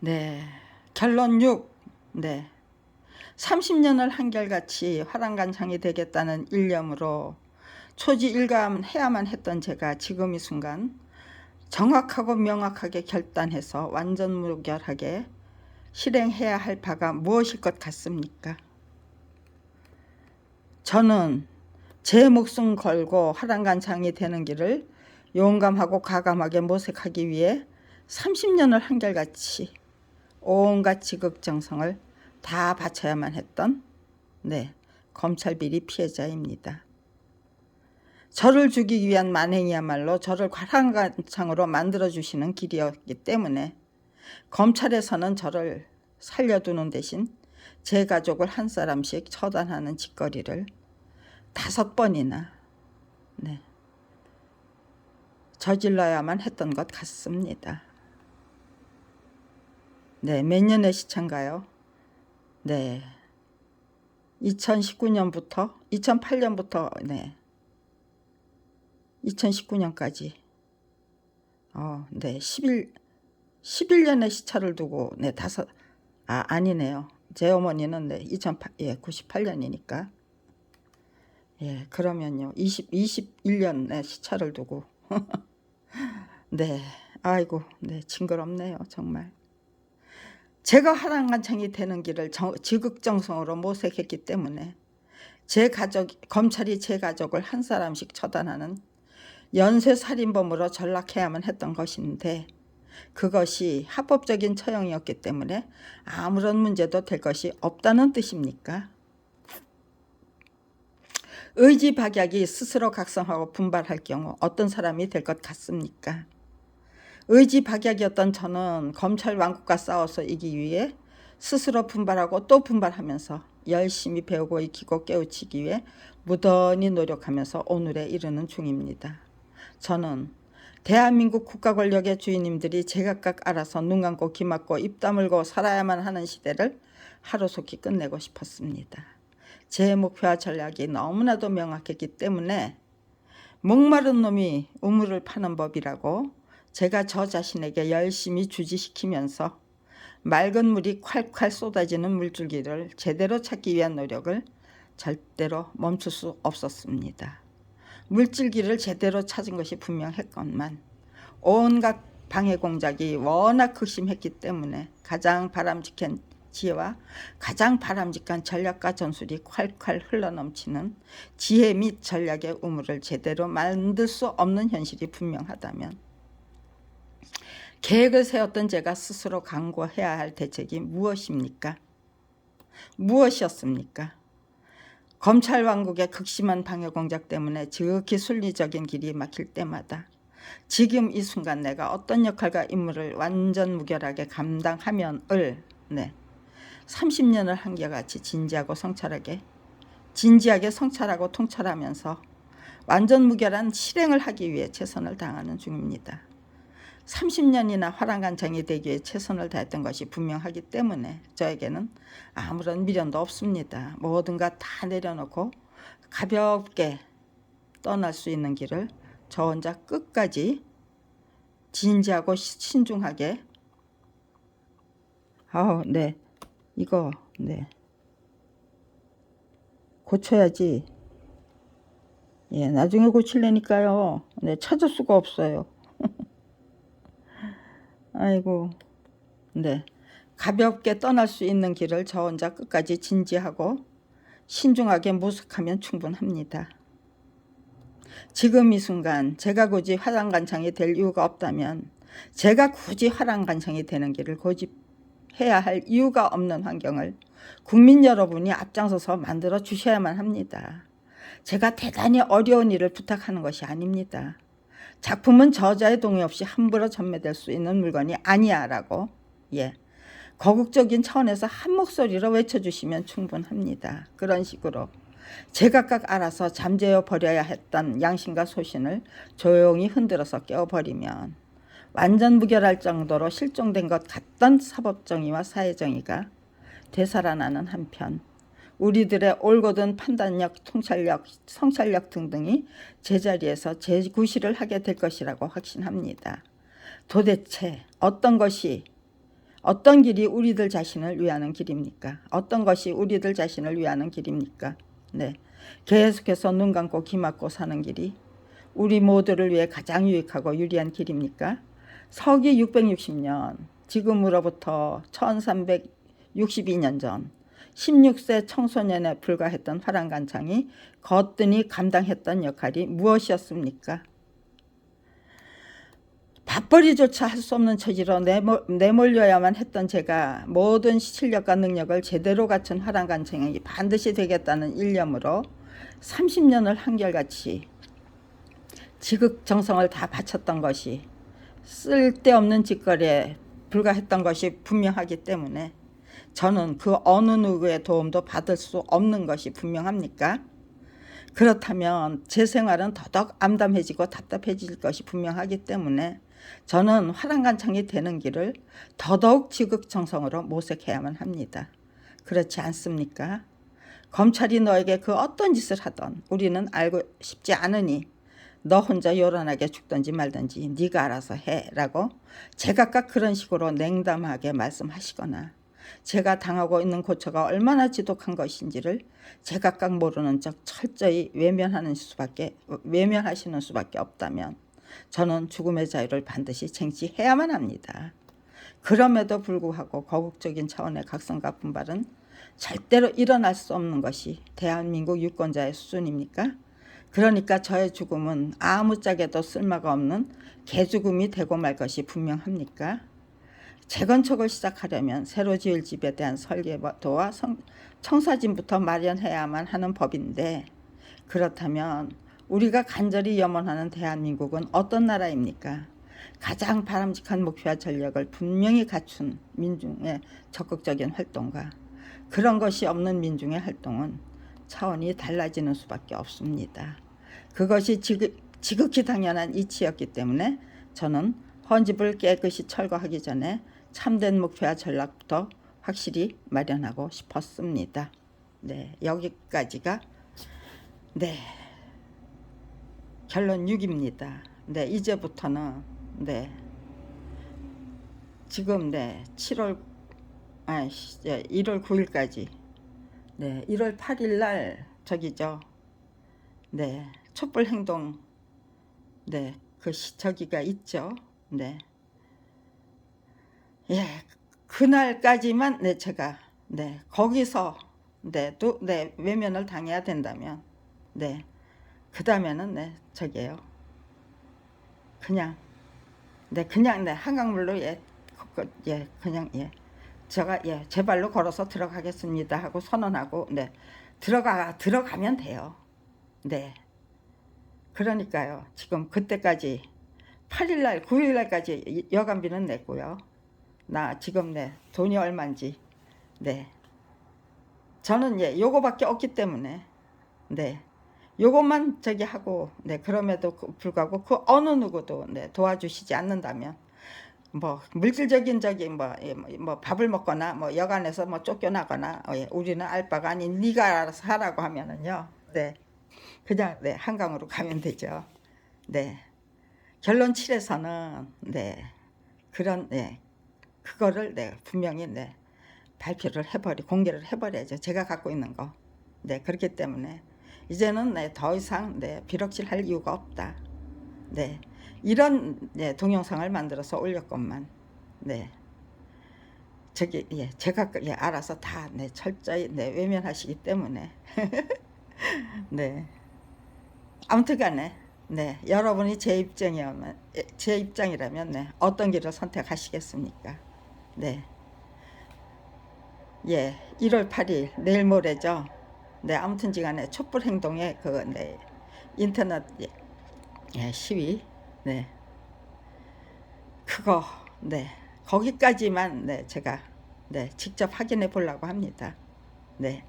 네. 결론 6. 네. 30년을 한결같이 화랑간창이 되겠다는 일념으로 초지일감해야만 했던 제가 지금 이 순간 정확하고 명확하게 결단해서 완전무결하게 실행해야 할 바가 무엇일 것 같습니까? 저는 제 목숨 걸고 화랑간창이 되는 길을 용감하고 과감하게 모색하기 위해 30년을 한결같이 온갖 지극정성을 다 바쳐야만 했던 검찰 비리 피해자입니다. 저를 죽이기 위한 만행이야말로 저를 화랑간창으로 만들어주시는 길이었기 때문에 검찰에서는 저를 살려두는 대신 제 가족을 한 사람씩 처단하는 짓거리를 5번이나 저질러야만 했던 것 같습니다. 몇 년의 시차인가요? 2019년부터 2008년부터 2019년까지 11년의 시차를 두고 아니네요. 제 어머니는 98년이니까 그러면요 21년의 시차를 두고 아이고 징그럽네요 정말. 제가 화랑간창이 되는 길을 지극정성으로 모색했기 때문에 검찰이 제 가족을 한 사람씩 처단하는 연쇄살인범으로 전락해야만 했던 것인데 그것이 합법적인 처형이었기 때문에 아무런 문제도 될 것이 없다는 뜻입니까? 의지박약이 스스로 각성하고 분발할 경우 어떤 사람이 될 것 같습니까? 의지박약이었던 저는 검찰 왕국과 싸워서 이기기 위해 스스로 분발하고 또 분발하면서 열심히 배우고 익히고 깨우치기 위해 무던히 노력하면서 오늘에 이르는 중입니다. 저는 대한민국 국가 권력의 주인님들이 제각각 알아서 눈 감고 귀 막고 입 다물고 살아야만 하는 시대를 하루속히 끝내고 싶었습니다. 제 목표와 전략이 너무나도 명확했기 때문에 목마른 놈이 우물을 파는 법이라고 제가 저 자신에게 열심히 주지시키면서 맑은 물이 콸콸 쏟아지는 물줄기를 제대로 찾기 위한 노력을 절대로 멈출 수 없었습니다. 물줄기를 제대로 찾은 것이 분명했건만 온갖 방해 공작이 워낙 극심했기 때문에 가장 바람직한 지혜와 가장 바람직한 전략과 전술이 콸콸 흘러넘치는 지혜 및 전략의 우물을 제대로 만들 수 없는 현실이 분명하다면 계획을 세웠던 제가 스스로 강구해야 할 대책이 무엇입니까? 무엇이었습니까? 검찰 왕국의 극심한 방해 공작 때문에 지극히 순리적인 길이 막힐 때마다 지금 이 순간 내가 어떤 역할과 임무를 완전 무결하게 감당하면을 30년을 한결같이 진지하고 성찰하고 통찰하면서 완전 무결한 실행을 하기 위해 최선을 다하는 중입니다. 30년이나 화랑간창이 되기 위해 최선을 다했던 것이 분명하기 때문에 저에게는 아무런 미련도 없습니다. 뭐든가 다 내려놓고 가볍게 떠날 수 있는 길을 저 혼자 끝까지 진지하고 신중하게 이거 고쳐야지. 나중에 고치려니까요. 찾을 수가 없어요. 아이고. 가볍게 떠날 수 있는 길을 저 혼자 끝까지 진지하고 신중하게 모색하면 충분합니다. 지금 이 순간 제가 굳이 화랑간창이 될 이유가 없다면 제가 굳이 화랑간창이 되는 길을 고집해야 할 이유가 없는 환경을 국민 여러분이 앞장서서 만들어 주셔야만 합니다. 제가 대단히 어려운 일을 부탁하는 것이 아닙니다. 작품은 저자의 동의 없이 함부로 전매될 수 있는 물건이 아니야 라고 거국적인 차원에서 한 목소리로 외쳐주시면 충분합니다. 그런 식으로 제각각 알아서 잠재워 버려야 했던 양심과 소신을 조용히 흔들어서 깨워버리면 완전 무결할 정도로 실종된 것 같던 사법정의와 사회정의가 되살아나는 한편 우리들의 올곧은 판단력, 통찰력, 성찰력 등등이 제자리에서 재구실을 하게 될 것이라고 확신합니다. 도대체 어떤 것이 어떤 길이 우리들 자신을 위하는 길입니까? 어떤 것이 우리들 자신을 위하는 길입니까? 네, 계속해서 눈 감고 귀 막고 사는 길이 우리 모두를 위해 가장 유익하고 유리한 길입니까? 서기 660년, 지금으로부터 1362년 전 16세 청소년에 불과했던 화랑간창이 거뜬히 감당했던 역할이 무엇이었습니까? 밥벌이조차 할 수 없는 처지로 내몰려야만 했던 제가 모든 실력과 능력을 제대로 갖춘 화랑간창이 반드시 되겠다는 일념으로 30년을 한결같이 지극정성을 다 바쳤던 것이 쓸데없는 짓거리에 불과했던 것이 분명하기 때문에 저는 그 어느 누구의 도움도 받을 수 없는 것이 분명합니까? 그렇다면 제 생활은 더더욱 암담해지고 답답해질 것이 분명하기 때문에 저는 화랑간창이 되는 길을 더더욱 지극정성으로 모색해야만 합니다. 그렇지 않습니까? 검찰이 너에게 그 어떤 짓을 하던 우리는 알고 싶지 않으니 너 혼자 요란하게 죽든지 말든지 네가 알아서 해라고 제각각 그런 식으로 냉담하게 말씀하시거나 제가 당하고 있는 고초가 얼마나 지독한 것인지를 제각각 모르는 척 철저히 외면하시는 수밖에 없다면 저는 죽음의 자유를 반드시 쟁취해야만 합니다. 그럼에도 불구하고 거국적인 차원의 각성과 분발은 절대로 일어날 수 없는 것이 대한민국 유권자의 수준입니까? 그러니까 저의 죽음은 아무짝에도 쓸모가 없는 개죽음이 되고 말 것이 분명합니까? 재건축을 시작하려면 새로 지을 집에 대한 설계도와 청사진부터 마련해야만 하는 법인데 그렇다면 우리가 간절히 염원하는 대한민국은 어떤 나라입니까? 가장 바람직한 목표와 전략을 분명히 갖춘 민중의 적극적인 활동과 그런 것이 없는 민중의 활동은 차원이 달라지는 수밖에 없습니다. 그것이 지극히 당연한 이치였기 때문에 저는 헌집을 깨끗이 철거하기 전에 참된 목표와 전략부터 확실히 마련하고 싶었습니다. 네, 여기까지가 네, 결론 6입니다. 네, 이제부터는 네, 지금 네, 1월 9일까지 네, 1월 8일 날 저기죠. 네, 촛불 행동 네, 저기가 있죠. 네. 예, 그날까지만 네, 제가 네, 거기서 네, 또 네, 외면을 당해야 된다면 네. 그다음에는 네, 저기요. 그냥 네, 한강물로 그냥 제가 제 발로 걸어서 들어가겠습니다 하고 선언하고 네. 들어가면 돼요. 네. 그러니까요. 지금 그때까지 8일 날, 9일 날까지 여간비는 냈고요. 나 지금 네, 돈이 얼마인지 네. 저는 요거밖에 없기 때문에 네. 요것만 저기 하고 네, 그럼에도 불구하고 그 어느 누구도 네, 도와주시지 않는다면 뭐 물질적인 저기 뭐 밥을 먹거나 뭐 여간에서 뭐 쫓겨나거나 우리는 알 바가 아닌 네가 알아서 하라고 하면은요. 네. 그냥 네, 한강으로 가면 되죠. 네. 결론 7에서는 네. 그런 네. 그거를 네, 분명히 네. 발표를 공개를 해버려야죠. 제가 갖고 있는 거. 네, 그렇기 때문에 이제는 네, 더 이상 네, 비럭질할 이유가 없다. 네, 이런 네, 동영상을 만들어서 올렸건만 네, 저기 제가 알아서 다 네, 철저히 네, 외면하시기 때문에 네, 아무튼간에 네, 여러분이 제 입장이라면 네, 어떤 길을 선택하시겠습니까? 네, 1월 8일 내일 모레죠. 네, 아무튼지간에 촛불 행동의 네, 인터넷 시위 네, 그거 네, 거기까지만 네, 제가 네, 직접 확인해 보려고 합니다. 네.